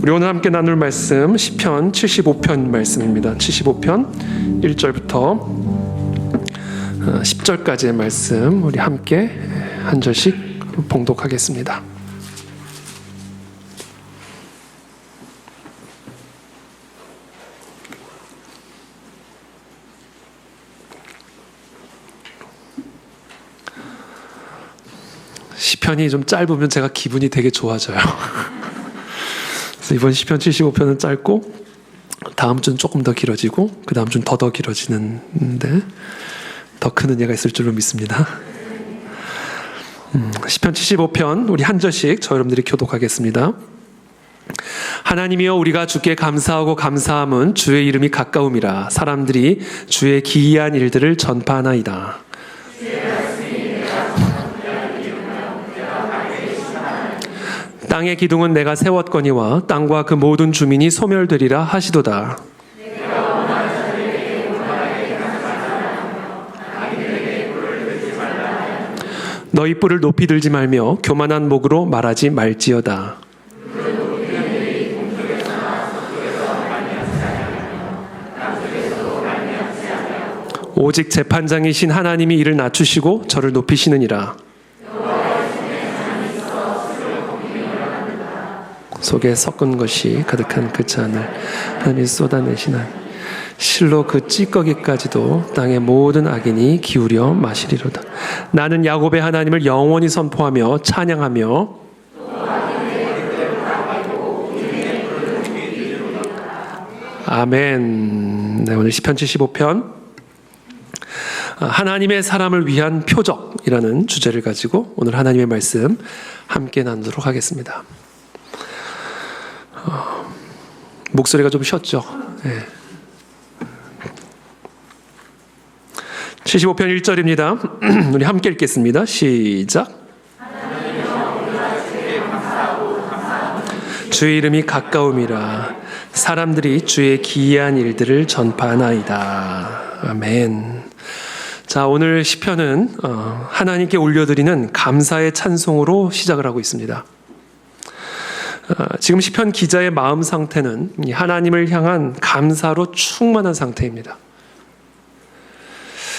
우리 오늘 함께 나눌 말씀 시편 75편 말씀입니다. 75편 1절부터 10절까지의 말씀 우리 함께 한 절씩 봉독하겠습니다. 시편이 좀 짧으면 제가 기분이 되게 좋아져요. 그래서 이번 시편 75편은 짧고 다음 주는 조금 더 길어지고 그 다음 주는 더 길어지는데 더 큰 은혜가 있을 줄로 믿습니다. 시편 75편 우리 한 절씩 저 여러분들이 교독하겠습니다. 하나님이여 우리가 주께 감사하고 감사함은 주의 이름이 가까움이라 사람들이 주의 기이한 일들을 전파하나이다. 땅의 기둥은 내가 세웠거니와 땅과 그 모든 주민이 소멸되리라 하시도다. 너희 뿔을 높이 들지 말며 교만한 목으로 말하지 말지어다. 오직 재판장이신 하나님이 이를 낮추시고 저를 높이시느니라. 속에 섞은 것이 가득한 그 잔을 하나님이 쏟아내시나 실로 그 찌꺼기까지도 땅의 모든 악인이 기울여 마시리로다. 나는 야곱의 하나님을 영원히 선포하며 찬양하며 아멘. 네, 오늘 시편 75편 하나님의 사람을 위한 표적이라는 주제를 가지고 오늘 하나님의 말씀 함께 나누도록 하겠습니다. 목소리가 좀 쉬었죠? 네. 75편 1절입니다. 우리 함께 읽겠습니다. 시작. 주의 이름이 가까움이라 사람들이 주의 기이한 일들을 전파하나이다. 아멘. 자, 오늘 시편은 하나님께 올려드리는 감사의 찬송으로 시작을 하고 있습니다. 지금 시편 기자의 마음 상태는 하나님을 향한 감사로 충만한 상태입니다.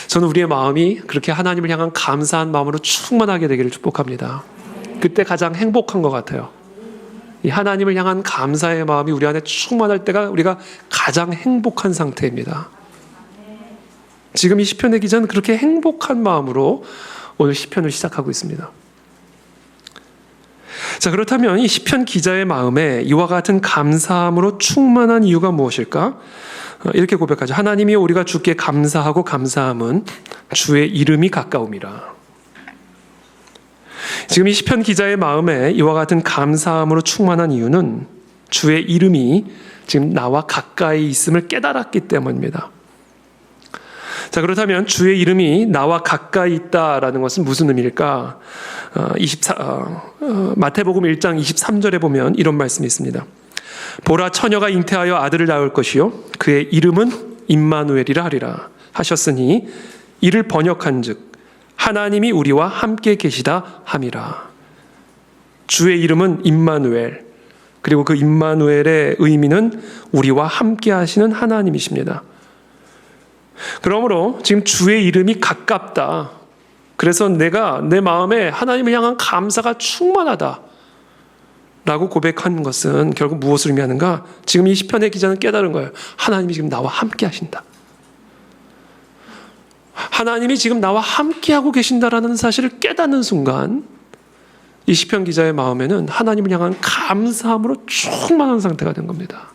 저는 우리의 마음이 그렇게 하나님을 향한 감사한 마음으로 충만하게 되기를 축복합니다. 그때 가장 행복한 것 같아요. 이 하나님을 향한 감사의 마음이 우리 안에 충만할 때가 우리가 가장 행복한 상태입니다. 지금 이 시편의 기자는 그렇게 행복한 마음으로 오늘 시편을 시작하고 있습니다. 자, 그렇다면 이 시편 기자의 마음에 이와 같은 감사함으로 충만한 이유가 무엇일까? 이렇게 고백하죠. 하나님이 우리가 주께 감사하고 감사함은 주의 이름이 가까움이라. 지금 이 시편 기자의 마음에 이와 같은 감사함으로 충만한 이유는 주의 이름이 지금 나와 가까이 있음을 깨달았기 때문입니다. 자, 그렇다면 주의 이름이 나와 가까이 있다라는 것은 무슨 의미일까? 마태복음 1장 23절에 보면 이런 말씀이 있습니다. 보라, 처녀가 잉태하여 아들을 낳을 것이요 그의 이름은 임마누엘이라 하리라 하셨으니 이를 번역한즉 하나님이 우리와 함께 계시다 함이라. 주의 이름은 임마누엘, 그리고 그 임마누엘의 의미는 우리와 함께 하시는 하나님이십니다. 그러므로 지금 주의 이름이 가깝다. 그래서 내가 내 마음에 하나님을 향한 감사가 충만하다 라고 고백한 것은 결국 무엇을 의미하는가? 지금 이 시편의 기자는 깨달은 거예요. 하나님이 지금 나와 함께 하신다. 하나님이 지금 나와 함께하고 계신다라는 사실을 깨닫는 순간 이 시편 기자의 마음에는 하나님을 향한 감사함으로 충만한 상태가 된 겁니다.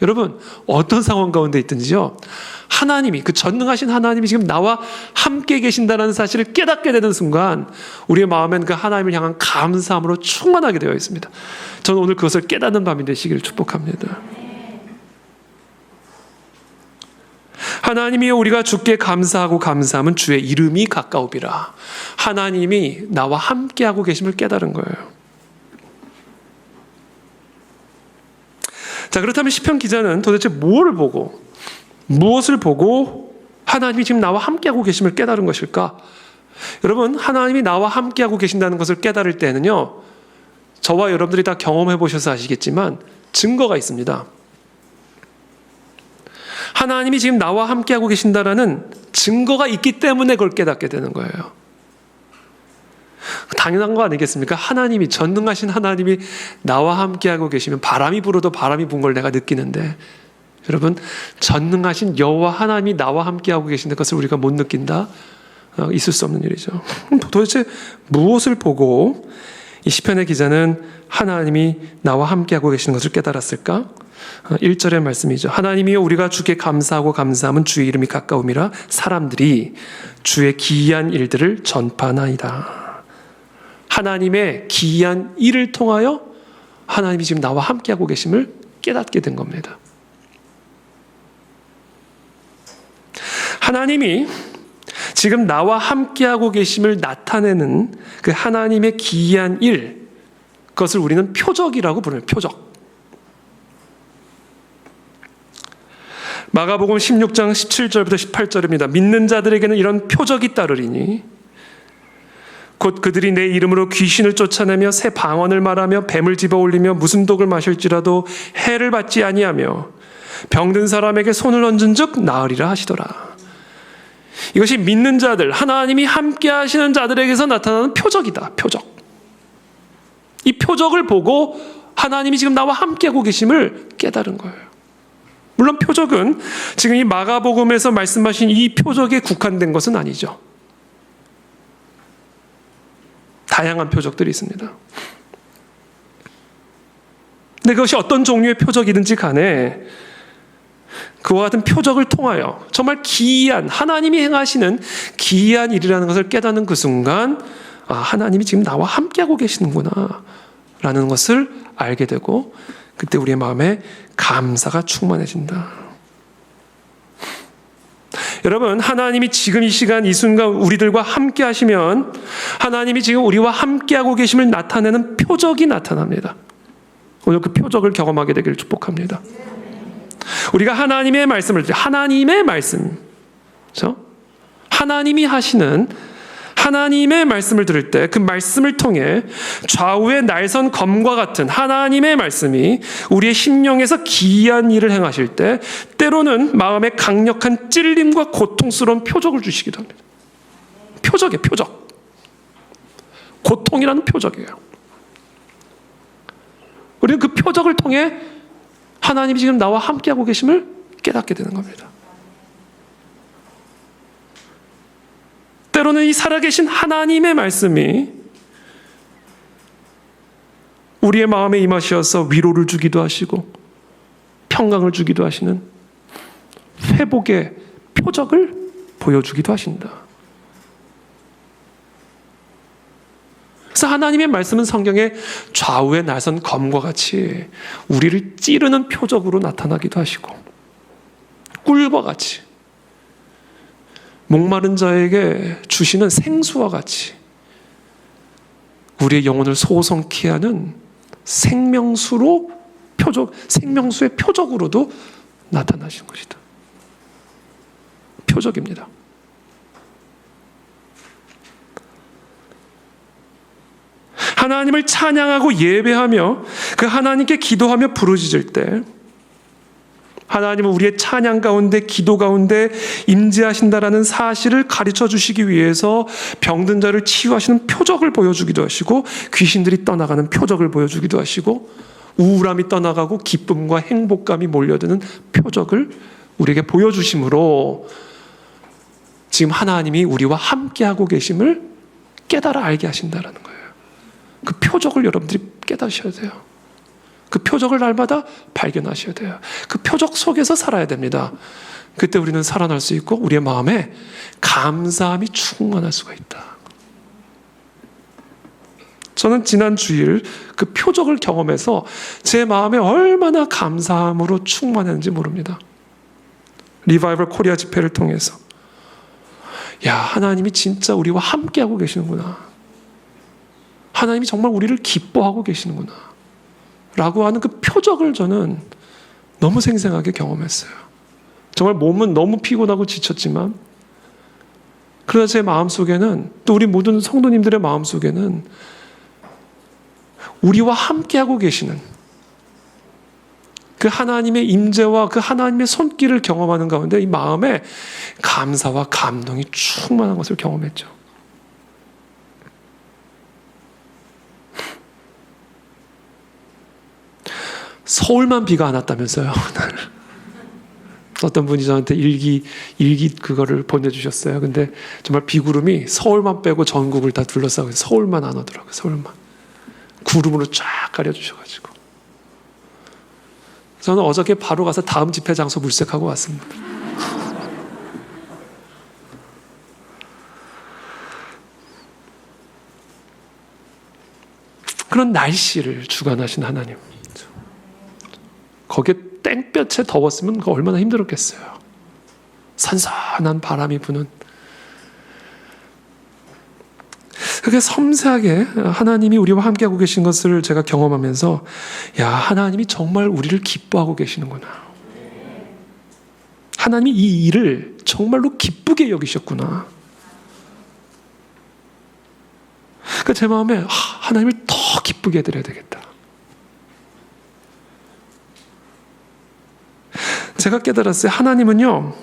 여러분, 어떤 상황 가운데 있든지요, 하나님이, 그 전능하신 하나님이 지금 나와 함께 계신다는 사실을 깨닫게 되는 순간 우리의 마음엔 그 하나님을 향한 감사함으로 충만하게 되어 있습니다. 저는 오늘 그것을 깨닫는 밤이 되시기를 축복합니다. 하나님이 우리가 주께 감사하고 감사함은 주의 이름이 가까우리라. 하나님이 나와 함께하고 계심을 깨달은 거예요. 자, 그렇다면 시편 기자는 도대체 무엇을 보고 하나님이 지금 나와 함께하고 계심을 깨달은 것일까? 여러분, 하나님이 나와 함께하고 계신다는 것을 깨달을 때는요, 저와 여러분들이 다 경험해 보셔서 아시겠지만 증거가 있습니다. 하나님이 지금 나와 함께하고 계신다라는 증거가 있기 때문에 그걸 깨닫게 되는 거예요. 당연한 거 아니겠습니까? 하나님이, 전능하신 하나님이 나와 함께하고 계시면 바람이 불어도 바람이 분 걸 내가 느끼는데, 여러분, 전능하신 여호와 하나님이 나와 함께하고 계신데 그것을 우리가 못 느낀다? 있을 수 없는 일이죠. 도대체 무엇을 보고 이 시편의 기자는 하나님이 나와 함께하고 계시는 것을 깨달았을까? 1절의 말씀이죠. 하나님이여 우리가 주께 감사하고 감사함은 주의 이름이 가까움이라 사람들이 주의 기이한 일들을 전파하나이다. 하나님의 기이한 일을 통하여 하나님이 지금 나와 함께하고 계심을 깨닫게 된 겁니다. 하나님이 지금 나와 함께하고 계심을 나타내는 그 하나님의 기이한 일, 그것을 우리는 표적이라고 부르는 표적. 마가복음 16장 17절부터 18절입니다. 믿는 자들에게는 이런 표적이 따르리니 곧 그들이 내 이름으로 귀신을 쫓아내며 새 방언을 말하며 뱀을 집어올리며 무슨 독을 마실지라도 해를 받지 아니하며 병든 사람에게 손을 얹은 즉 나으리라 하시더라. 이것이 믿는 자들, 하나님이 함께 하시는 자들에게서 나타나는 표적이다. 표적. 이 표적을 보고 하나님이 지금 나와 함께하고 계심을 깨달은 거예요. 물론 표적은 지금 이 마가복음에서 말씀하신 이 표적에 국한된 것은 아니죠. 다양한 표적들이 있습니다. 근데 그것이 어떤 종류의 표적이든지 간에 그와 같은 표적을 통하여 정말 기이한, 하나님이 행하시는 기이한 일이라는 것을 깨닫는 그 순간, 아, 하나님이 지금 나와 함께하고 계시는구나 라는 것을 알게 되고, 그때 우리의 마음에 감사가 충만해진다. 여러분, 하나님이 지금 이 시간 이 순간 우리들과 함께 하시면 하나님이 지금 우리와 함께하고 계심을 나타내는 표적이 나타납니다. 오늘 그 표적을 경험하게 되기를 축복합니다. 우리가 하나님의 말씀을, 하나님의 말씀, 그렇죠? 하나님이 하시는 하나님의 말씀을 들을 때 그 말씀을 통해 좌우의 날선 검과 같은 하나님의 말씀이 우리의 심령에서 기이한 일을 행하실 때 때로는 마음에 강력한 찔림과 고통스러운 표적을 주시기도 합니다. 표적이에요, 표적. 고통이라는 표적이에요. 우리는 그 표적을 통해 하나님이 지금 나와 함께하고 계심을 깨닫게 되는 겁니다. 때로는 이 살아계신 하나님의 말씀이 우리의 마음에 임하셔서 위로를 주기도 하시고 평강을 주기도 하시는 회복의 표적을 보여주기도 하신다. 그래서 하나님의 말씀은 성경에 좌우의 날선 검과 같이 우리를 찌르는 표적으로 나타나기도 하시고 꿀과 같이 목마른 자에게 주시는 생수와 같이 우리의 영혼을 소성케 하는 생명수로 생명수의 표적으로도 나타나신 것이다. 표적입니다. 하나님을 찬양하고 예배하며 그 하나님께 기도하며 부르짖을 때 하나님은 우리의 찬양 가운데 기도 가운데 임재하신다라는 사실을 가르쳐 주시기 위해서 병든 자를 치유하시는 표적을 보여주기도 하시고 귀신들이 떠나가는 표적을 보여주기도 하시고 우울함이 떠나가고 기쁨과 행복감이 몰려드는 표적을 우리에게 보여주심으로 지금 하나님이 우리와 함께하고 계심을 깨달아 알게 하신다라는 거예요. 그 표적을 여러분들이 깨닫으셔야 돼요. 그 표적을 날마다 발견하셔야 돼요. 그 표적 속에서 살아야 됩니다. 그때 우리는 살아날 수 있고 우리의 마음에 감사함이 충만할 수가 있다. 저는 지난 주일 그 표적을 경험해서 제 마음에 얼마나 감사함으로 충만했는지 모릅니다. 리바이벌 코리아 집회를 통해서 야, 하나님이 진짜 우리와 함께하고 계시는구나. 하나님이 정말 우리를 기뻐하고 계시는구나 라고 하는 그 표적을 저는 너무 생생하게 경험했어요. 정말 몸은 너무 피곤하고 지쳤지만 그러나 제 마음속에는 또 우리 모든 성도님들의 마음속에는 우리와 함께하고 계시는 그 하나님의 임재와 그 하나님의 손길을 경험하는 가운데 이 마음에 감사와 감동이 충만한 것을 경험했죠. 서울만 비가 안 왔다면서요. 어떤 분이 저한테 일기 그거를 보내주셨어요. 근데 정말 비구름이 서울만 빼고 전국을 다 둘러싸고 서울만 안 오더라고요. 서울만. 구름으로 쫙 가려주셔가지고. 저는 어저께 바로 가서 다음 집회 장소 물색하고 왔습니다. 그런 날씨를 주관하신 하나님. 거기에 땡볕에 더웠으면 그거 얼마나 힘들었겠어요. 선선한 바람이 부는. 그렇게 섬세하게 하나님이 우리와 함께하고 계신 것을 제가 경험하면서 야, 하나님이 정말 우리를 기뻐하고 계시는구나. 하나님이 이 일을 정말로 기쁘게 여기셨구나. 그러니까 제 마음에 하나님을 더 기쁘게 해드려야 되겠다. 제가 깨달았어요. 하나님은요,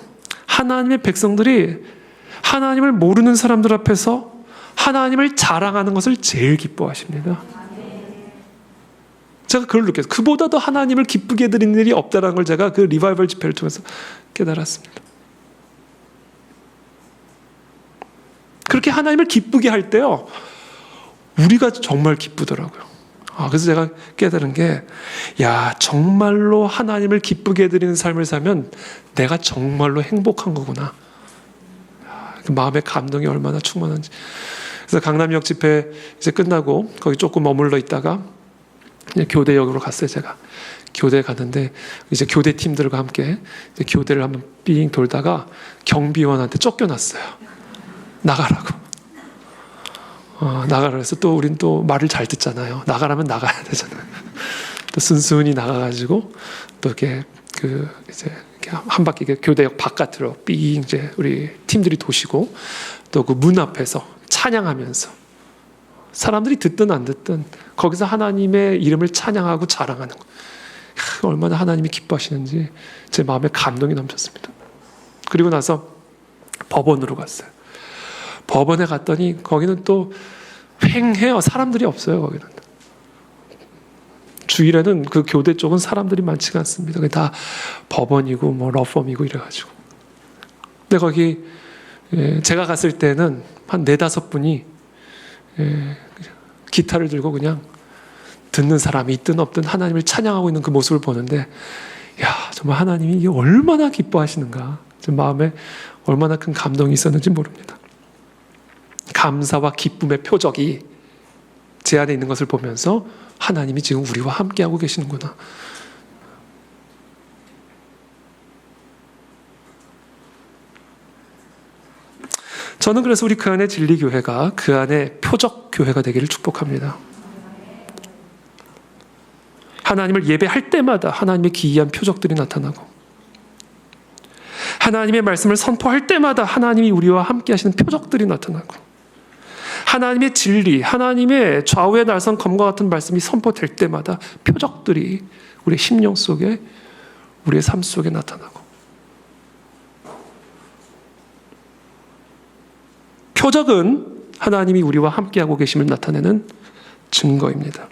하나님의 백성들이 하나님을 모르는 사람들 앞에서 하나님을 자랑하는 것을 제일 기뻐하십니다. 제가 그걸 느꼈어요. 그보다도 하나님을 기쁘게 해드리는 일이 없다는 걸 제가 그 리바이벌 집회를 통해서 깨달았습니다. 그렇게 하나님을 기쁘게 할 때요, 우리가 정말 기쁘더라고요. 그래서 제가 깨달은 게, 야, 정말로 하나님을 기쁘게 해드리는 삶을 살면 내가 정말로 행복한 거구나. 그 마음의 감동이 얼마나 충만한지. 그래서 강남역 집회 이제 끝나고 거기 조금 머물러 있다가 이제 교대역으로 갔어요, 제가. 교대 갔는데 이제 교대 팀들과 함께 이제 교대를 한번 삥 돌다가 경비원한테 쫓겨났어요. 나가라고. 나가라 해서 또 우린 또 말을 잘 듣잖아요. 나가라면 나가야 되잖아요. 또 순순히 나가가지고 또 이렇게 이제 한 바퀴 교대역 바깥으로 삥 이제 우리 팀들이 도시고 또 그 문 앞에서 찬양하면서 사람들이 듣든 안 듣든 거기서 하나님의 이름을 찬양하고 자랑하는 거. 얼마나 하나님이 기뻐하시는지 제 마음에 감동이 넘쳤습니다. 그리고 나서 법원으로 갔어요. 법원에 갔더니 거기는 또 횡해요. 사람들이 없어요. 거기는. 주일에는 그 교대 쪽은 사람들이 많지가 않습니다. 다 법원이고 뭐 러펌이고 이래가지고. 근데 거기 제가 갔을 때는 한 4-5분이 기타를 들고 그냥 듣는 사람이 있든 없든 하나님을 찬양하고 있는 그 모습을 보는데, 야, 정말 하나님이 이게 얼마나 기뻐하시는가. 제 마음에 얼마나 큰 감동이 있었는지 모릅니다. 감사와 기쁨의 표적이 제 안에 있는 것을 보면서 하나님이 지금 우리와 함께하고 계시는구나. 저는 그래서 우리 그 안에 진리교회가 그 안에 표적교회가 되기를 축복합니다. 하나님을 예배할 때마다 하나님의 기이한 표적들이 나타나고, 하나님의 말씀을 선포할 때마다 하나님이 우리와 함께 하시는 표적들이 나타나고, 하나님의 진리, 하나님의 좌우의 날선 검과 같은 말씀이 선포될 때마다 표적들이 우리의 심령 속에, 우리의 삶 속에 나타나고, 표적은 하나님이 우리와 함께하고 계심을 나타내는 증거입니다.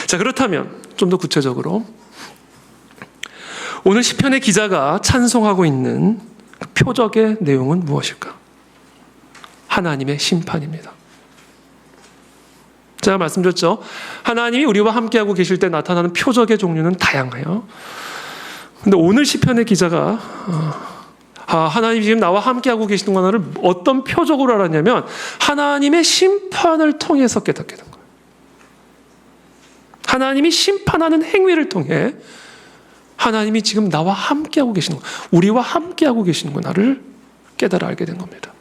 자, 그렇다면 좀 더 구체적으로 오늘 시편의 기자가 찬송하고 있는 그 표적의 내용은 무엇일까? 하나님의 심판입니다. 제가 말씀드렸죠. 하나님이 우리와 함께하고 계실 때 나타나는 표적의 종류는 다양해요. 근데 오늘 시편의 기자가 하나님이 지금 나와 함께하고 계시는 것을 어떤 표적으로 알았냐면 하나님의 심판을 통해서 깨닫게 된 거예요. 하나님이 심판하는 행위를 통해 하나님이 지금 나와 함께하고 계시는 것, 우리와 함께하고 계시는구나를 깨달아 알게 된 겁니다.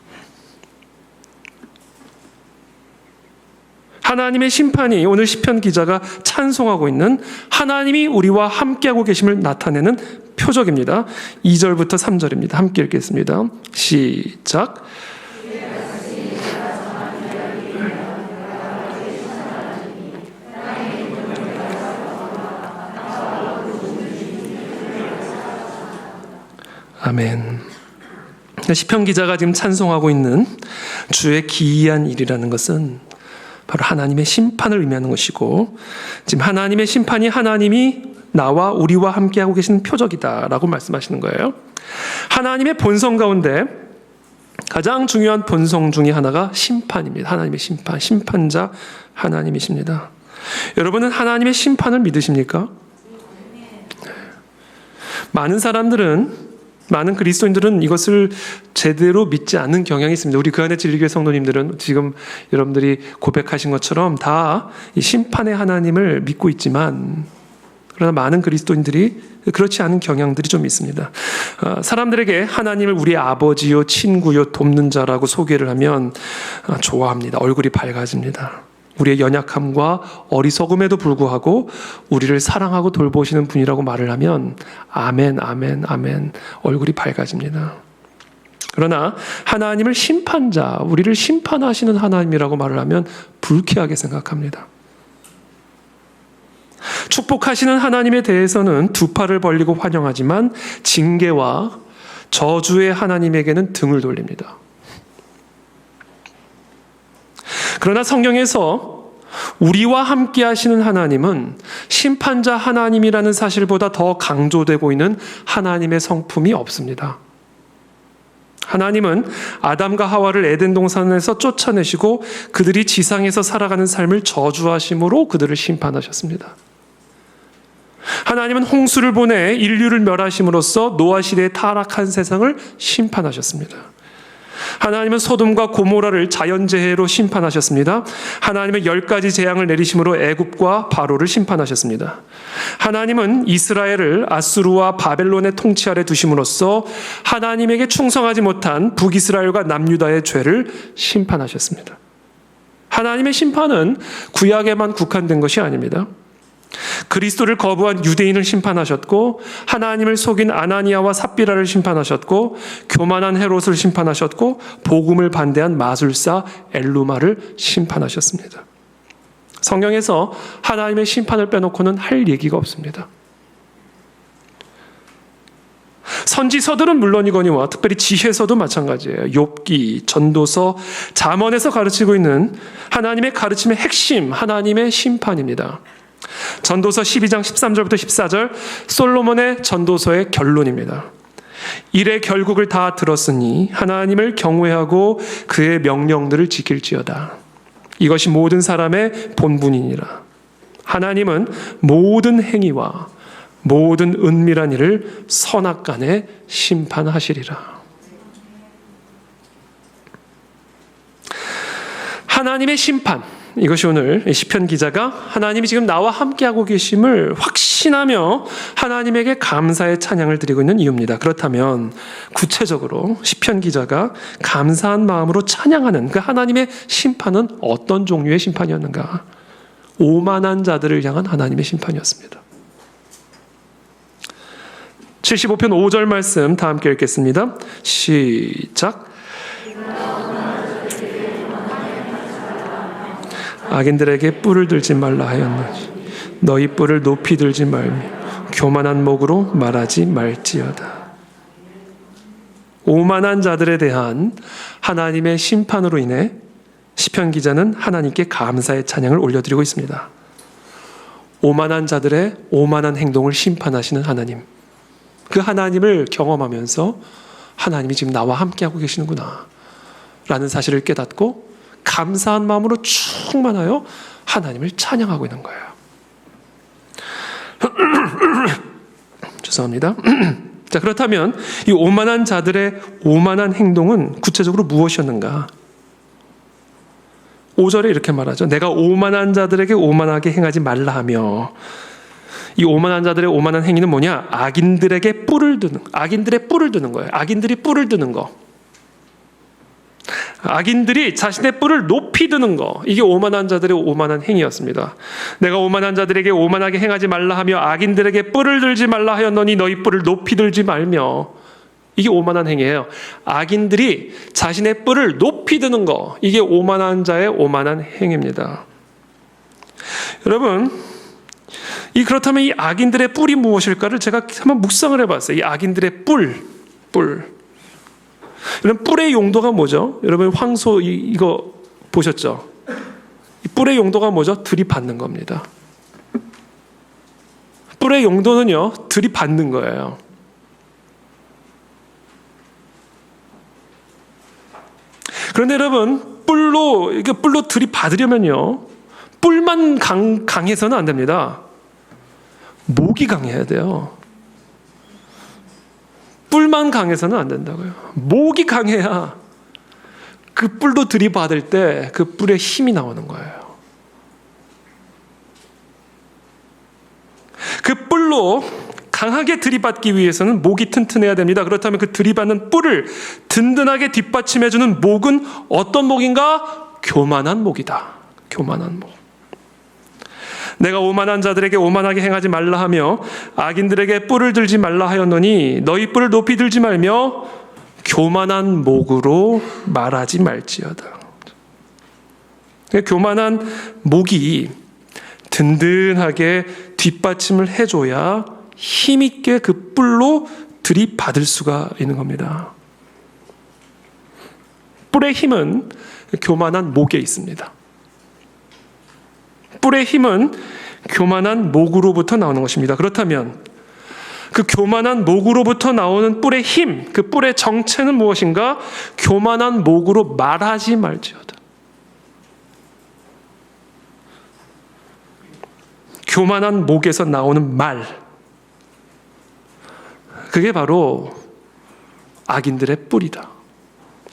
하나님의 심판이 오늘 시편 기자가 찬송하고 있는 하나님이 우리와 함께하고 계심을 나타내는 표적입니다. 2절부터 3절입니다. 함께 읽겠습니다. 시작. 아멘. 시편 기자가 지금 찬송하고 있는 주의 기이한 일이라는 것은 바로 하나님의 심판을 의미하는 것이고, 지금 하나님의 심판이 하나님이 나와 우리와 함께하고 계시는 표적이다라고 말씀하시는 거예요. 하나님의 본성 가운데 가장 중요한 본성 중에 하나가 심판입니다. 하나님의 심판, 심판자 하나님이십니다. 여러분은 하나님의 심판을 믿으십니까? 많은 그리스도인들은 이것을 제대로 믿지 않는 경향이 있습니다. 우리 그 안에 진리교회 성도님들은 지금 여러분들이 고백하신 것처럼 다 이 심판의 하나님을 믿고 있지만, 그러나 많은 그리스도인들이 그렇지 않은 경향들이 좀 있습니다. 사람들에게 하나님을 우리 아버지요, 친구요, 돕는 자라고 소개를 하면 좋아합니다. 얼굴이 밝아집니다. 우리의 연약함과 어리석음에도 불구하고 우리를 사랑하고 돌보시는 분이라고 말을 하면 아멘, 아멘, 아멘, 얼굴이 밝아집니다. 그러나 하나님을 심판자, 우리를 심판하시는 하나님이라고 말을 하면 불쾌하게 생각합니다. 축복하시는 하나님에 대해서는 두 팔을 벌리고 환영하지만 징계와 저주의 하나님에게는 등을 돌립니다. 그러나 성경에서 우리와 함께 하시는 하나님은 심판자 하나님이라는 사실보다 더 강조되고 있는 하나님의 성품이 없습니다. 하나님은 아담과 하와를 에덴 동산에서 쫓아내시고 그들이 지상에서 살아가는 삶을 저주하심으로 그들을 심판하셨습니다. 하나님은 홍수를 보내 인류를 멸하심으로써 노아 시대의 타락한 세상을 심판하셨습니다. 하나님은 소돔과 고모라를 자연재해로 심판하셨습니다. 하나님은 10가지 재앙을 내리심으로 애굽과 바로를 심판하셨습니다. 하나님은 이스라엘을 아수르와 바벨론의 통치 아래 두심으로써 하나님에게 충성하지 못한 북이스라엘과 남유다의 죄를 심판하셨습니다. 하나님의 심판은 구약에만 국한된 것이 아닙니다. 그리스도를 거부한 유대인을 심판하셨고, 하나님을 속인 아나니아와 삽비라를 심판하셨고, 교만한 헤롯을 심판하셨고, 복음을 반대한 마술사 엘루마를 심판하셨습니다. 성경에서 하나님의 심판을 빼놓고는 할 얘기가 없습니다. 선지서들은 물론이거니와 특별히 지혜서도 마찬가지예요. 욥기, 전도서, 잠언에서 가르치고 있는 하나님의 가르침의 핵심, 하나님의 심판입니다. 전도서 12장 13절부터 14절, 솔로몬의 전도서의 결론입니다. 일의 결국을 다 들었으니 하나님을 경외하고 그의 명령들을 지킬지어다. 이것이 모든 사람의 본분이니라. 하나님은 모든 행위와 모든 은밀한 일을 선악간에 심판하시리라. 하나님의 심판, 이것이 오늘 시편 기자가 하나님이 지금 나와 함께하고 계심을 확신하며 하나님에게 감사의 찬양을 드리고 있는 이유입니다. 그렇다면 구체적으로 시편 기자가 감사한 마음으로 찬양하는 그 하나님의 심판은 어떤 종류의 심판이었는가? 오만한 자들을 향한 하나님의 심판이었습니다. 75편 5절 말씀 다 함께 읽겠습니다. 시작. 악인들에게 뿔을 들지 말라 하였노니 너희 뿔을 높이 들지 말며 교만한 목으로 말하지 말지어다. 오만한 자들에 대한 하나님의 심판으로 인해 시편 기자는 하나님께 감사의 찬양을 올려드리고 있습니다. 오만한 자들의 오만한 행동을 심판하시는 하나님, 그 하나님을 경험하면서 하나님이 지금 나와 함께하고 계시는구나 라는 사실을 깨닫고 감사한 마음으로 충만하여 하나님을 찬양하고 있는 거예요. 죄송합니다. 자, 그렇다면 이 오만한 자들의 오만한 행동은 구체적으로 무엇이었는가? 5절에 이렇게 말하죠. 내가 오만한 자들에게 오만하게 행하지 말라 하며, 이 오만한 자들의 오만한 행위는 뭐냐? 악인들에게 뿔을 드는, 악인들의 뿔을 드는 거예요. 악인들이 뿔을 드는 거. 악인들이 자신의 뿔을 높이 드는 거, 이게 오만한 자들의 오만한 행위였습니다. 내가 오만한 자들에게 오만하게 행하지 말라 하며 악인들에게 뿔을 들지 말라 하였노니 너희 뿔을 높이 들지 말며, 이게 오만한 행위예요. 악인들이 자신의 뿔을 높이 드는 거, 이게 오만한 자의 오만한 행위입니다. 여러분, 그렇다면 이 악인들의 뿔이 무엇일까를 제가 한번 묵상을 해봤어요. 이 악인들의 뿔, 뿔. 이런 뿔의 용도가 뭐죠? 여러분 황소 이거 보셨죠? 이 뿔의 용도가 뭐죠? 들이받는 겁니다. 뿔의 용도는요, 들이받는 거예요. 그런데 여러분, 뿔로 들이받으려면요, 뿔만 강해서는 안 됩니다. 목이 강해야 돼요. 뿔만 강해서는 안 된다고요. 목이 강해야 그 뿔로 들이받을 때 그 뿔에 힘이 나오는 거예요. 그 뿔로 강하게 들이받기 위해서는 목이 튼튼해야 됩니다. 그렇다면 그 들이받는 뿔을 든든하게 뒷받침해주는 목은 어떤 목인가? 교만한 목이다. 교만한 목. 내가 오만한 자들에게 오만하게 행하지 말라 하며 악인들에게 뿔을 들지 말라 하였노니 너희 뿔을 높이 들지 말며 교만한 목으로 말하지 말지어다. 교만한 목이 든든하게 뒷받침을 해줘야 힘있게 그 뿔로 들이받을 수가 있는 겁니다. 뿔의 힘은 교만한 목에 있습니다. 뿔의 힘은 교만한 목으로부터 나오는 것입니다. 그렇다면 그 교만한 목으로부터 나오는 뿔의 힘, 그 뿔의 정체는 무엇인가? 교만한 목으로 말하지 말지어다. 교만한 목에서 나오는 말, 그게 바로 악인들의 뿔이다.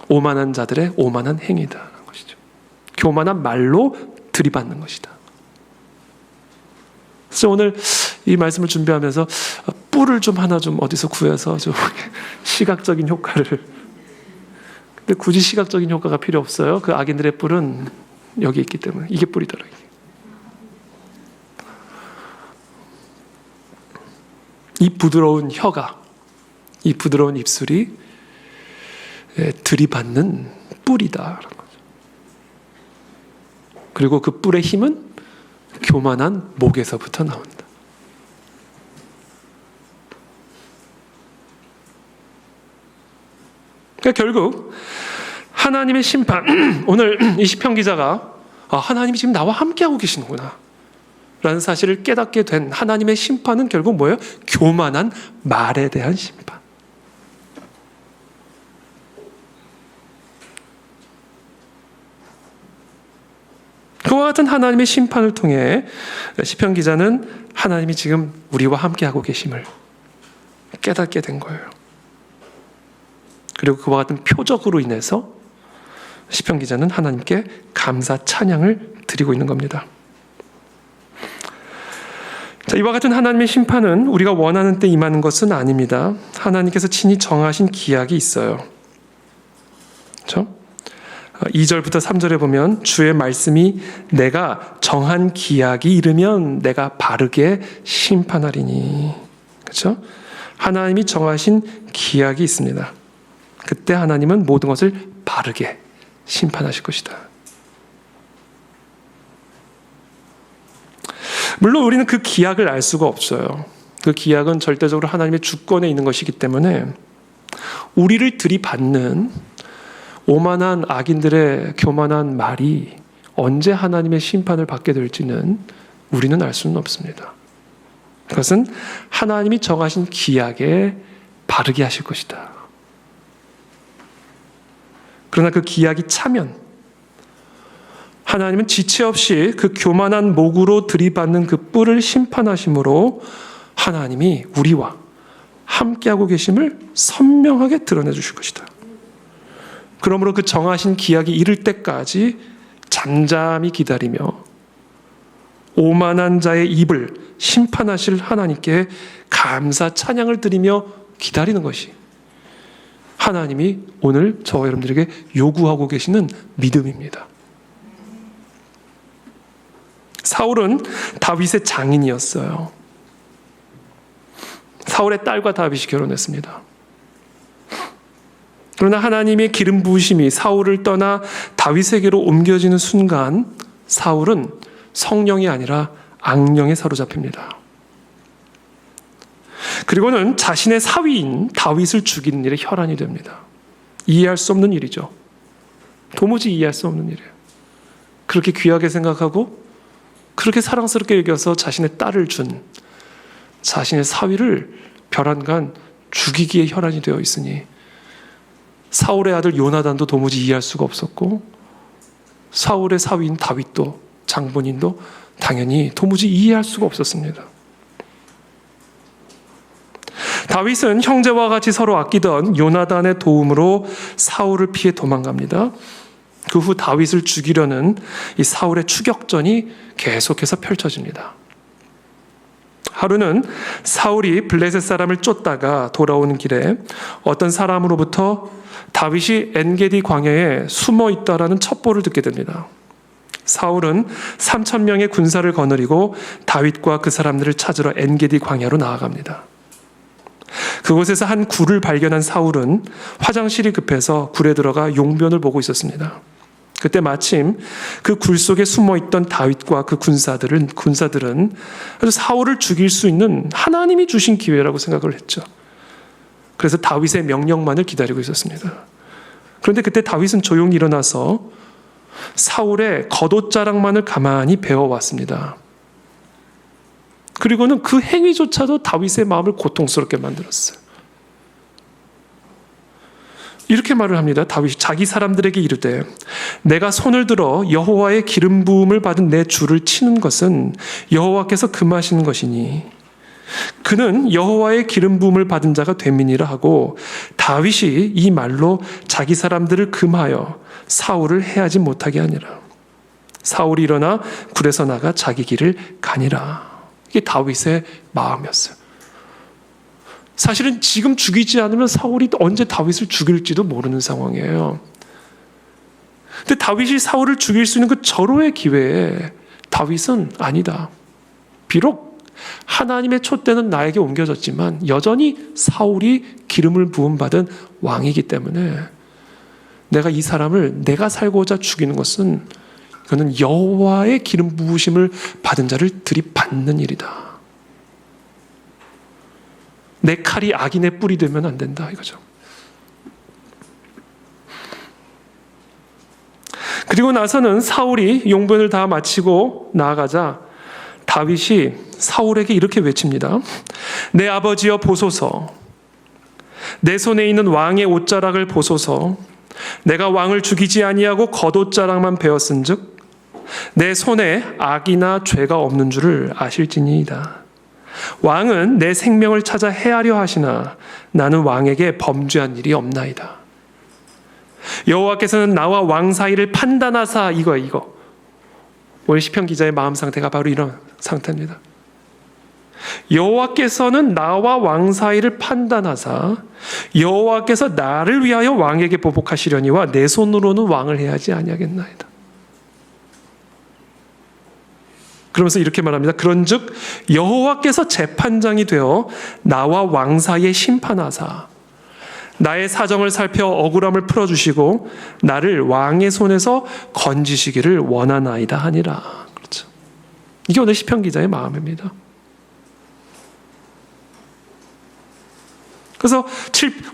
오만한 자들의 오만한 행위다. 것이죠. 교만한 말로 들이받는 것이다. 그래서 오늘 이 말씀을 준비하면서 뿔을 좀 하나 좀 어디서 구해서 좀 시각적인 효과를. 근데 굳이 시각적인 효과가 필요 없어요. 그 악인들의 뿔은 여기 있기 때문에 이게 뿔이더라. 이 부드러운 혀가, 이 부드러운 입술이 들이받는 뿔이다라는 거죠. 그리고 그 뿔의 힘은 교만한 목에서부터 나온다. 그러니까 결국 하나님의 심판, 오늘 이 시편 기자가 하나님이 지금 나와 함께하고 계시는구나 라는 사실을 깨닫게 된 하나님의 심판은 결국 뭐예요? 교만한 말에 대한 심판. 그와 같은 하나님의 심판을 통해 시편 기자는 하나님이 지금 우리와 함께하고 계심을 깨닫게 된 거예요. 그리고 그와 같은 표적으로 인해서 시편 기자는 하나님께 감사 찬양을 드리고 있는 겁니다. 자, 이와 같은 하나님의 심판은 우리가 원하는 때 임하는 것은 아닙니다. 하나님께서 친히 정하신 기약이 있어요. 그렇죠? 2절부터 3절에 보면 주의 말씀이 내가 정한 기약이 이르면 내가 바르게 심판하리니. 그렇죠? 하나님이 정하신 기약이 있습니다. 그때 하나님은 모든 것을 바르게 심판하실 것이다. 물론 우리는 그 기약을 알 수가 없어요. 그 기약은 절대적으로 하나님의 주권에 있는 것이기 때문에 우리를 들이받는 오만한 악인들의 교만한 말이 언제 하나님의 심판을 받게 될지는 우리는 알 수는 없습니다. 그것은 하나님이 정하신 기약에 바르게 하실 것이다. 그러나 그 기약이 차면 하나님은 지체 없이 그 교만한 목으로 들이받는 그 뿔을 심판하심으로 하나님이 우리와 함께하고 계심을 선명하게 드러내 주실 것이다. 그러므로 그 정하신 기약이 이를 때까지 잠잠히 기다리며 오만한 자의 입을 심판하실 하나님께 감사 찬양을 드리며 기다리는 것이 하나님이 오늘 저와 여러분들에게 요구하고 계시는 믿음입니다. 사울은 다윗의 장인이었어요. 사울의 딸과 다윗이 결혼했습니다. 그러나 하나님의 기름 부으심이 사울을 떠나 다윗에게로 옮겨지는 순간 사울은 성령이 아니라 악령에 사로잡힙니다. 그리고는 자신의 사위인 다윗을 죽이는 일에 혈안이 됩니다. 이해할 수 없는 일이죠. 도무지 이해할 수 없는 일이에요. 그렇게 귀하게 생각하고 그렇게 사랑스럽게 여겨서 자신의 딸을 준 자신의 사위를 벼랑간 죽이기에 혈안이 되어 있으니 사울의 아들 요나단도 도무지 이해할 수가 없었고 사울의 사위인 다윗도 장본인도 당연히 도무지 이해할 수가 없었습니다. 다윗은 형제와 같이 서로 아끼던 요나단의 도움으로 사울을 피해 도망갑니다. 그 후 다윗을 죽이려는 이 사울의 추격전이 계속해서 펼쳐집니다. 하루는 사울이 블레셋 사람을 쫓다가 돌아오는 길에 어떤 사람으로부터 다윗이 엔게디 광야에 숨어 있다라는 첩보를 듣게 됩니다. 사울은 3,000명의 군사를 거느리고 다윗과 그 사람들을 찾으러 엔게디 광야로 나아갑니다. 그곳에서 한 굴을 발견한 사울은 화장실이 급해서 굴에 들어가 용변을 보고 있었습니다. 그때 마침 그 굴 속에 숨어있던 다윗과 그 군사들은 아주 사울을 죽일 수 있는 하나님이 주신 기회라고 생각을 했죠. 그래서 다윗의 명령만을 기다리고 있었습니다. 그런데 그때 다윗은 조용히 일어나서 사울의 겉옷자락만을 가만히 베어왔습니다. 그리고는 그 행위조차도 다윗의 마음을 고통스럽게 만들었어요. 이렇게 말을 합니다. 다윗이 자기 사람들에게 이르되 내가 손을 들어 여호와의 기름 부음을 받은 내 주를 치는 것은 여호와께서 금하시는 것이니 그는 여호와의 기름 부음을 받은 자가 됨이니라 하고 다윗이 이 말로 자기 사람들을 금하여 사울을 해하지 못하게 하니라. 사울이 일어나 굴에서 나가 자기 길을 가니라. 이게 다윗의 마음이었어요. 사실은 지금 죽이지 않으면 사울이 언제 다윗을 죽일지도 모르는 상황이에요. 근데 다윗이 사울을 죽일 수 있는 그 절호의 기회에 다윗은 아니다. 비록 하나님의 촛대는 나에게 옮겨졌지만 여전히 사울이 기름을 부음받은 왕이기 때문에 내가 이 사람을 내가 살고자 죽이는 것은 그는 여호와의 기름 부으심을 받은 자를 들이받는 일이다. 내 칼이 악인의 뿔이 되면 안 된다 이거죠. 그리고 나서는 사울이 용변을 다 마치고 나아가자 다윗이 사울에게 이렇게 외칩니다. 내 아버지여 보소서. 내 손에 있는 왕의 옷자락을 보소서. 내가 왕을 죽이지 아니하고 겉옷자락만 베었은즉 내 손에 악이나 죄가 없는 줄을 아실지니이다. 왕은 내 생명을 찾아 해하려 하시나 나는 왕에게 범죄한 일이 없나이다. 여호와께서는 나와 왕 사이를 판단하사 이거 오늘 시편 기자의 마음 상태가 바로 이런 상태입니다. 여호와께서는 나와 왕 사이를 판단하사 여호와께서 나를 위하여 왕에게 보복하시려니와 내 손으로는 왕을 해하지 아니하겠나이다. 그러면서 이렇게 말합니다. 그런즉 여호와께서 재판장이 되어 나와 왕 사이에 심판하사 나의 사정을 살펴 억울함을 풀어주시고 나를 왕의 손에서 건지시기를 원하나이다 하니라. 그렇죠. 이게 오늘 시편 기자의 마음입니다. 그래서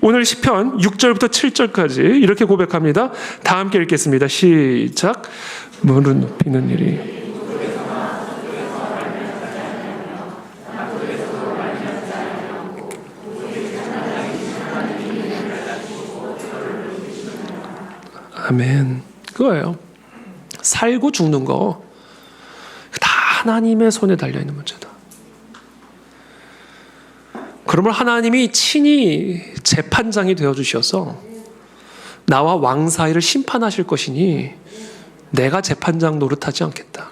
오늘 시편 6절부터 7절까지 이렇게 고백합니다. 다 함께 읽겠습니다. 시작. 무릎 높이는 일이 아멘. 그거예요. 살고 죽는 거 다 하나님의 손에 달려있는 문제다. 그러면 하나님이 친히 재판장이 되어주셔서 나와 왕 사이를 심판하실 것이니 내가 재판장 노릇하지 않겠다.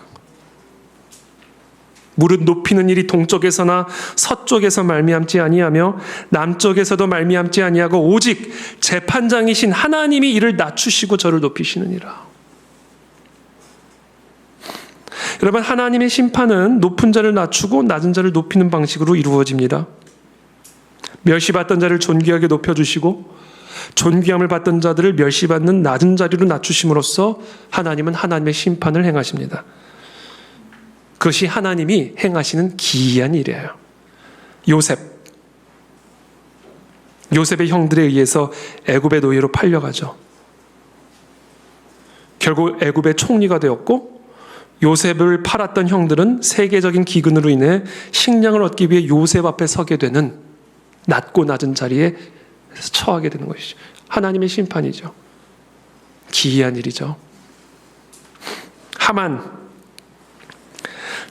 무릇 높이는 일이 동쪽에서나 서쪽에서 말미암지 아니하며 남쪽에서도 말미암지 아니하고 오직 재판장이신 하나님이 이를 낮추시고 저를 높이시느니라. 여러분, 하나님의 심판은 높은 자를 낮추고 낮은 자를 높이는 방식으로 이루어집니다. 멸시받던 자를 존귀하게 높여주시고 존귀함을 받던 자들을 멸시받는 낮은 자리로 낮추심으로써 하나님은 하나님의 심판을 행하십니다. 그것이 하나님이 행하시는 기이한 일이에요. 요셉, 요셉의 형들에 의해서 애굽의 노예로 팔려가죠. 결국 애굽의 총리가 되었고, 요셉을 팔았던 형들은 세계적인 기근으로 인해 식량을 얻기 위해 요셉 앞에 서게 되는 낮고 낮은 자리에 처하게 되는 것이죠. 하나님의 심판이죠. 기이한 일이죠. 하만,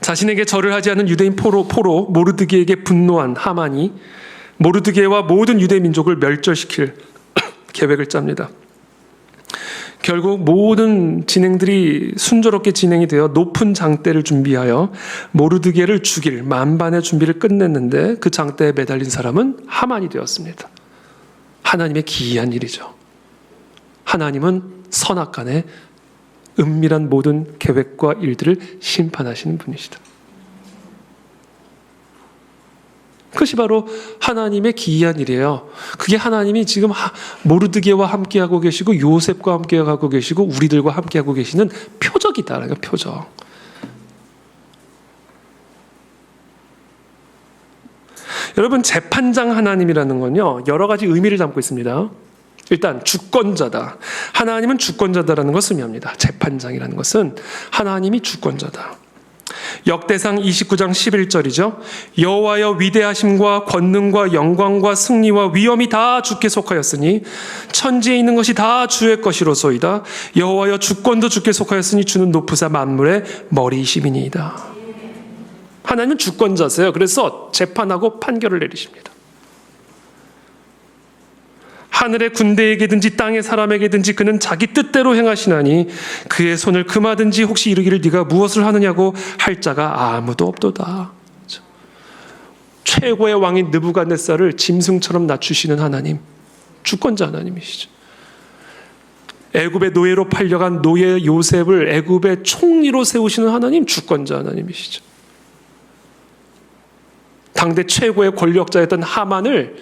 자신에게 절을 하지 않은 유대인 포로 모르드게에게 분노한 하만이 모르드게와 모든 유대 민족을 멸절시킬 계획을 짭니다. 결국 모든 진행들이 순조롭게 진행이 되어 높은 장대를 준비하여 모르드게를 죽일 만반의 준비를 끝냈는데 그 장대에 매달린 사람은 하만이 되었습니다. 하나님의 기이한 일이죠. 하나님은 선악간에 은밀한 모든 계획과 일들을 심판하시는 분이시다. 그것이 바로 하나님의 기이한 일이에요. 그게 하나님이 지금 모르드게와 함께하고 계시고 요셉과 함께하고 계시고 우리들과 함께하고 계시는 표적이다라는 거예요. 표적. 여러분, 재판장 하나님이라는 건요, 여러 가지 의미를 담고 있습니다. 일단 주권자다. 하나님은 주권자다라는 것을 의미합니다. 재판장이라는 것은 하나님이 주권자다. 역대상 29장 11절이죠. 여호와여, 위대하심과 권능과 영광과 승리와 위엄이 다 주께 속하였으니 천지에 있는 것이 다 주의 것이로소이다. 여호와여, 주권도 주께 속하였으니 주는 높으사 만물의 머리이심이니이다. 하나님은 주권자세요. 그래서 재판하고 판결을 내리십니다. 하늘의 군대에게든지 땅의 사람에게든지 그는 자기 뜻대로 행하시나니 그의 손을 금하든지 혹시 이르기를 네가 무엇을 하느냐고 할 자가 아무도 없도다. 최고의 왕인 느부갓네살을 짐승처럼 낮추시는 하나님, 주권자 하나님이시죠. 애굽의 노예로 팔려간 노예 요셉을 애굽의 총리로 세우시는 하나님, 주권자 하나님이시죠. 당대 최고의 권력자였던 하만을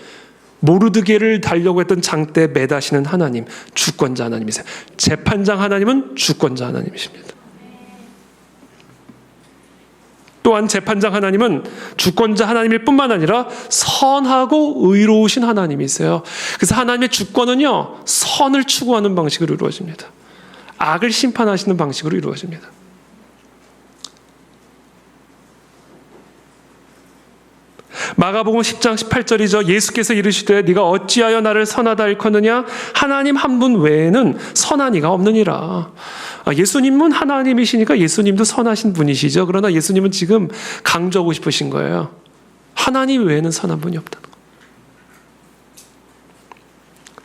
모르드게를 달려고 했던 장대에 매다시는 하나님, 주권자 하나님이세요. 재판장 하나님은 주권자 하나님이십니다. 또한 재판장 하나님은 주권자 하나님일 뿐만 아니라 선하고 의로우신 하나님이세요. 그래서 하나님의 주권은요, 선을 추구하는 방식으로 이루어집니다. 악을 심판하시는 방식으로 이루어집니다. 마가복음 10장 18절이죠. 예수께서 이르시되 네가 어찌하여 나를 선하다 일컫느냐? 하나님 한 분 외에는 선한 이가 없느니라. 예수님은 하나님이시니까 예수님도 선하신 분이시죠. 그러나 예수님은 지금 강조하고 싶으신 거예요. 하나님 외에는 선한 분이 없다는 거.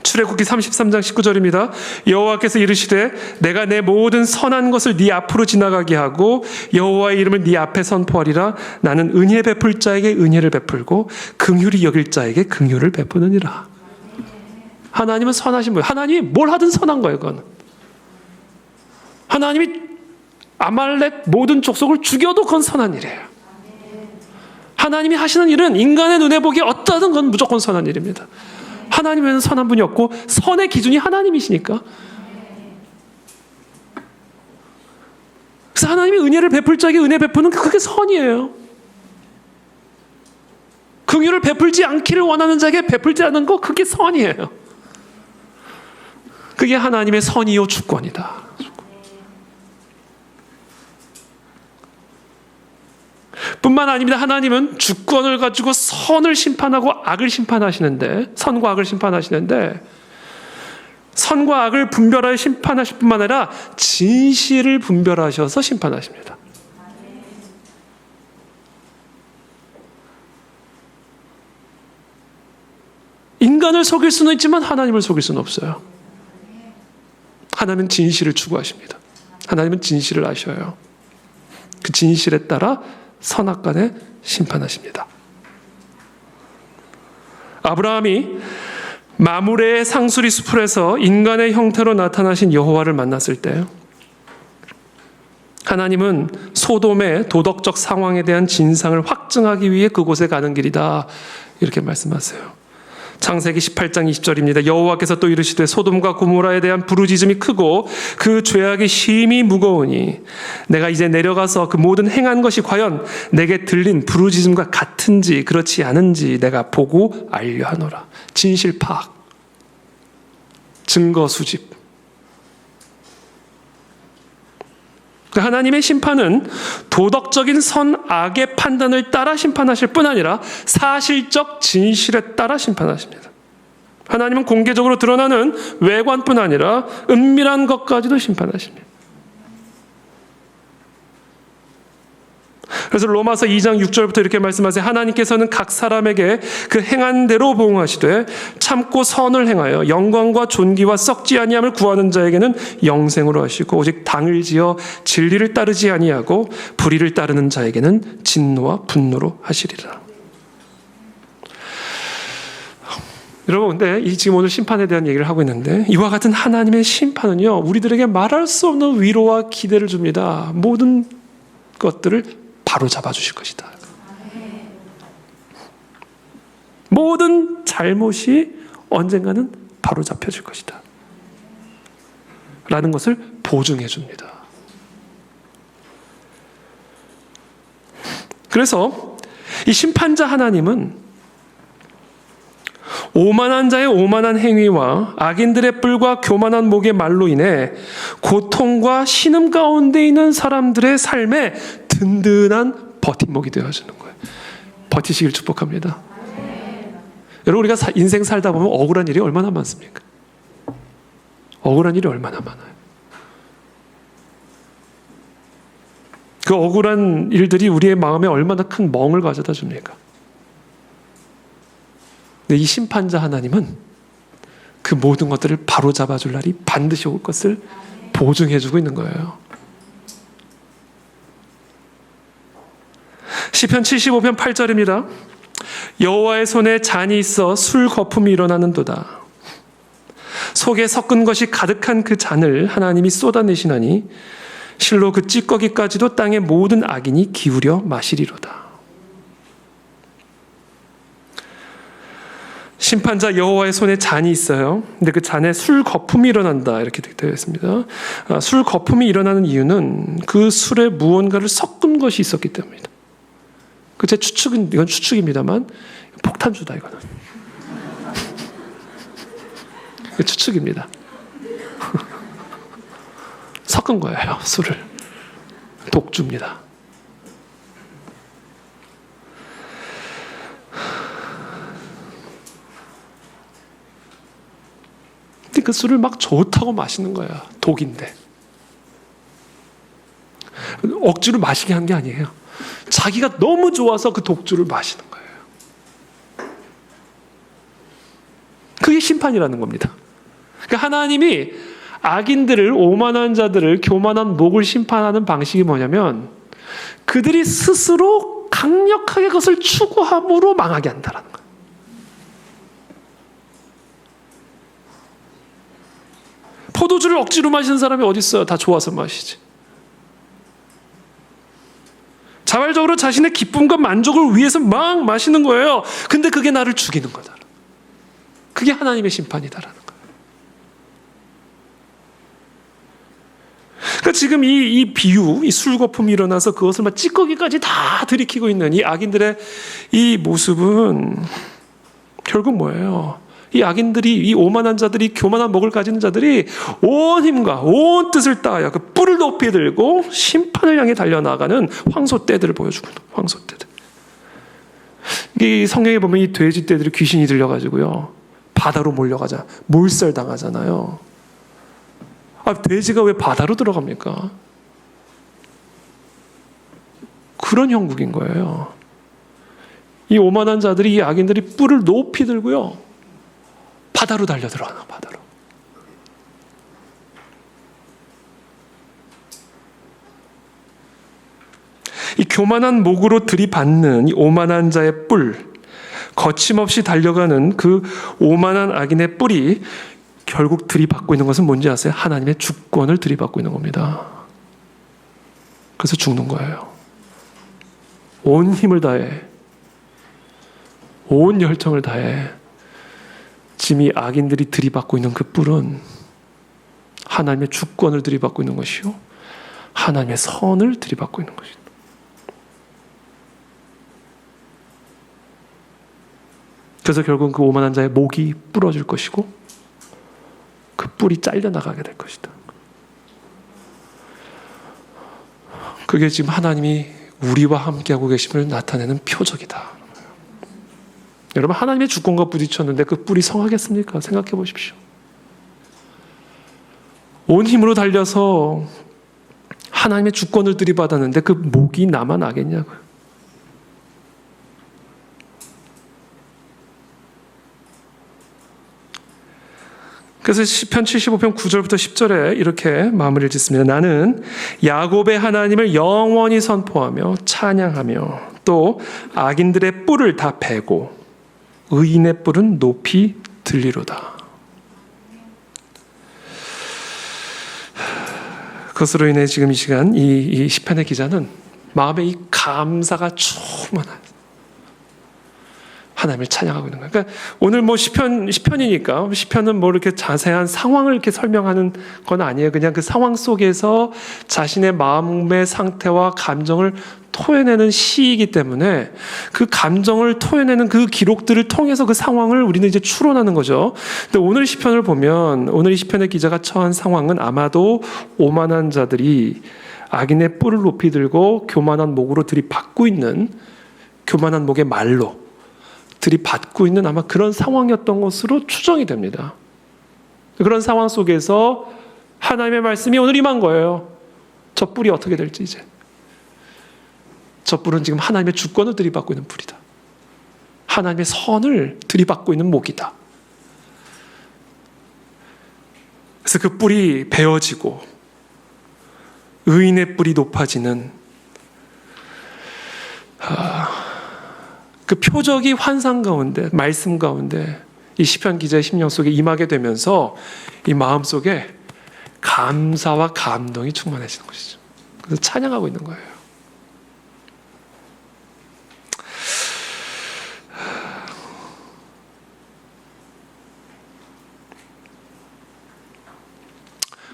출애굽기 33장 19절입니다. 여호와께서 이르시되 내가 내 모든 선한 것을 네 앞으로 지나가게 하고 여호와의 이름을 네 앞에 선포하리라. 나는 은혜 베풀 자에게 은혜를 베풀고 긍휼히 여길 자에게 긍휼을 베푸느니라. 하나님은 선하신 분. 하나님이 뭘 하든 선한 거예요. 그건. 하나님이 아말렉 모든 족속을 죽여도 그건 선한 일이에요. 하나님이 하시는 일은 인간의 눈에 보기에 어떠든 건 무조건 선한 일입니다. 하나님은 선한 분이 없고 선의 기준이 하나님이시니까. 그래서 하나님이 은혜를 베풀 자에게 은혜 베푸는 그게 선이에요. 긍휼을 베풀지 않기를 원하는 자에게 베풀지 않는 거 그게 선이에요. 그게 하나님의 선이요 주권이다. 뿐만 아닙니다. 하나님은 주권을 가지고 선을 심판하고 악을 심판하시는데, 선과 악을 심판하시는데, 선과 악을 분별하여 심판하실 뿐만 아니라 진실을 분별하셔서 심판하십니다. 인간을 속일 수는 있지만 하나님을 속일 수는 없어요. 하나님은 진실을 추구하십니다. 하나님은 진실을 아셔요. 그 진실에 따라 선악간에 심판하십니다. 아브라함이 마므레의 상수리 수풀에서 인간의 형태로 나타나신 여호와를 만났을 때 하나님은 소돔의 도덕적 상황에 대한 진상을 확증하기 위해 그곳에 가는 길이다, 이렇게 말씀하세요. 창세기 18장 20절입니다. 여호와께서 또 이르시되 소돔과 고모라에 대한 부르짖음이 크고 그 죄악이 심히 무거우니 내가 이제 내려가서 그 모든 행한 것이 과연 내게 들린 부르짖음과 같은지 그렇지 않은지 내가 보고 알려하노라. 진실 파악, 증거 수집. 하나님의 심판은 도덕적인 선악의 판단을 따라 심판하실 뿐 아니라 사실적 진실에 따라 심판하십니다. 하나님은 공개적으로 드러나는 외관뿐 아니라 은밀한 것까지도 심판하십니다. 그래서 로마서 2장 6절부터 이렇게 말씀하세요. 하나님께서는 각 사람에게 그 행한 대로 보응하시되 참고 선을 행하여 영광과 존귀와 썩지 아니함을 구하는 자에게는 영생으로 하시고 오직 당을 지어 진리를 따르지 아니하고 불의를 따르는 자에게는 진노와 분노로 하시리라. 여러분, 근데 지금 오늘 심판에 대한 얘기를 하고 있는데 이와 같은 하나님의 심판은요, 우리들에게 말할 수 없는 위로와 기대를 줍니다. 모든 것들을 바로 잡아주실 것이다. 모든 잘못이 언젠가는 바로 잡혀질 것이다. 라는 것을 보증해 줍니다. 그래서 이 심판자 하나님은 오만한 자의 오만한 행위와 악인들의 뿔과 교만한 목의 말로 인해 고통과 신음 가운데 있는 사람들의 삶에 든든한 버팀목이 되어주는 거예요. 버티시길 축복합니다. 여러분, 우리가 인생 살다 보면 억울한 일이 얼마나 많습니까? 억울한 일이 얼마나 많아요. 그 억울한 일들이 우리의 마음에 얼마나 큰 멍을 가져다 줍니까? 근데 이 심판자 하나님은 그 모든 것들을 바로잡아줄 날이 반드시 올 것을 보증해주고 있는 거예요. 시편 75편 8절입니다. 여호와의 손에 잔이 있어 술 거품이 일어나는도다. 속에 섞은 것이 가득한 그 잔을 하나님이 쏟아내시나니 실로 그 찌꺼기까지도 땅의 모든 악인이 기울여 마시리로다. 심판자 여호와의 손에 잔이 있어요. 근데 그 잔에 술 거품이 일어난다, 이렇게 되어 있습니다. 술 거품이 일어나는 이유는 그 술에 무언가를 섞은 것이 있었기 때문입니다. 제 추측은, 이건 추측입니다만 폭탄주다, 이거는. 추측입니다. 섞은 거예요, 술을. 독주입니다. 그 술을 막 좋다고 마시는 거야. 독인데. 억지로 마시게 한 게 아니에요. 자기가 너무 좋아서 그 독주를 마시는 거예요. 그게 심판이라는 겁니다. 그러니까 하나님이 악인들을, 오만한 자들을, 교만한 목을 심판하는 방식이 뭐냐면 그들이 스스로 강력하게 그것을 추구함으로 망하게 한다라는 거예요. 포도주를 억지로 마시는 사람이 어디 있어요? 다 좋아서 마시지. 자발적으로 자신의 기쁨과 만족을 위해서 막 마시는 거예요. 근데 그게 나를 죽이는 거다. 그게 하나님의 심판이다라는 거예요. 그러니까 지금 이 비유, 이 술거품이 일어나서 그것을 막 찌꺼기까지 다 들이키고 있는 이 악인들의 이 모습은 결국 뭐예요? 이 악인들이, 이 오만한 자들이, 교만한 목을 가지는 자들이 온 힘과 온 뜻을 다하여 그 뿔을 높이 들고 심판을 향해 달려나가는 황소떼들을 보여주고, 황소떼들. 이 성경에 보면 이 돼지떼들이 귀신이 들려가지고요, 바다로 몰려가자, 몰살당하잖아요. 돼지가 왜 바다로 들어갑니까? 그런 형국인 거예요. 이 오만한 자들이, 이 악인들이 뿔을 높이 들고요, 바다로 달려 들어가나, 바다로. 이 교만한 목으로 들이받는 이 오만한 자의 뿔, 거침없이 달려가는 그 오만한 악인의 뿔이 결국 들이받고 있는 것은 뭔지 아세요? 하나님의 주권을 들이받고 있는 겁니다. 그래서 죽는 거예요. 온 힘을 다해, 온 열정을 다해 지금 이 악인들이 들이받고 있는 그 뿔은 하나님의 주권을 들이받고 있는 것이요, 하나님의 선을 들이받고 있는 것이다. 그래서 결국은 그 오만한 자의 목이 부러질 것이고 그 뿔이 잘려나가게 될 것이다. 그게 지금 하나님이 우리와 함께하고 계심을 나타내는 표적이다. 여러분, 하나님의 주권과 부딪혔는데 그 뿔이 성하겠습니까? 생각해 보십시오. 온 힘으로 달려서 하나님의 주권을 들이받았는데 그 목이 남아나겠냐고요. 그래서 시편 75편 9절부터 10절에 이렇게 마무리를 짓습니다. 나는 야곱의 하나님을 영원히 선포하며 찬양하며 또 악인들의 뿔을 다 베고 의인의 뿔은 높이 들리로다. 그것으로 인해 지금 이 시간 이 시편의 기자는 마음에 이 감사가 충만한 하나님을 찬양하고 있는 거예요. 그러니까 오늘 뭐 시편이니까 시편은 뭐 이렇게 자세한 상황을 이렇게 설명하는 건 아니에요. 그냥 그 상황 속에서 자신의 마음의 상태와 감정을 토해내는 시이기 때문에 그 감정을 토해내는 그 기록들을 통해서 그 상황을 우리는 이제 추론하는 거죠. 근데 오늘 시편을 보면 오늘 이 시편의 기자가 처한 상황은 아마도 오만한 자들이 악인의 뿔을 높이 들고 교만한 목으로 들이받고 있는 교만한 목의 말로 들이받고 있는 아마 그런 상황이었던 것으로 추정이 됩니다. 그런 상황 속에서 하나님의 말씀이 오늘 임한 거예요. 저 뿔이 어떻게 될지 이제. 저 뿔은 지금 하나님의 주권을 들이받고 있는 뿔이다. 하나님의 선을 들이받고 있는 목이다. 그래서 그 뿔이 베어지고 의인의 뿔이 높아지는 그 표적이 환상 가운데, 말씀 가운데 이 시편 기자의 심령 속에 임하게 되면서 이 마음 속에 감사와 감동이 충만해지는 것이죠. 그래서 찬양하고 있는 거예요.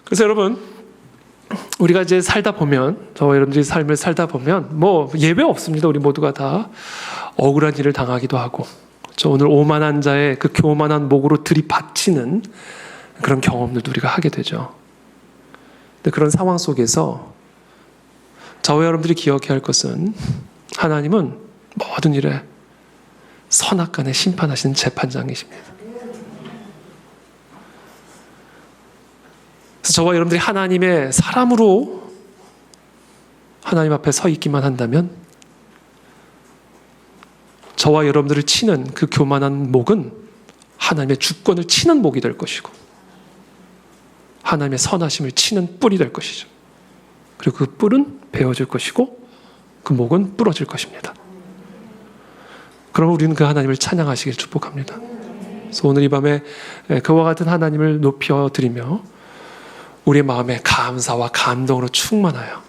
그래서 여러분, 우리가 이제 살다 보면, 저와 여러분들이 삶을 살다 보면 뭐 예외 없습니다. 우리 모두가 다 억울한 일을 당하기도 하고, 저 오늘 오만한 자의 그 교만한 목으로 들이받치는 그런 경험들도 우리가 하게 되죠. 근데 그런 상황 속에서 저와 여러분들이 기억해야 할 것은 하나님은 모든 일에 선악간에 심판하시는 재판장이십니다. 그래서 저와 여러분들이 하나님의 사람으로 하나님 앞에 서 있기만 한다면 저와 여러분들을 치는 그 교만한 목은 하나님의 주권을 치는 목이 될 것이고 하나님의 선하심을 치는 뿔이 될 것이죠. 그리고 그 뿔은 베어질 것이고 그 목은 부러질 것입니다. 그러면 우리는 그 하나님을 찬양하시길 축복합니다. 그래서 오늘 이 밤에 그와 같은 하나님을 높여드리며 우리의 마음에 감사와 감동으로 충만하여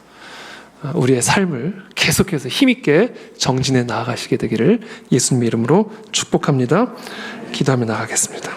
우리의 삶을 계속해서 힘있게 정진해 나아가시게 되기를 예수님의 이름으로 축복합니다. 기도하며 나아가겠습니다.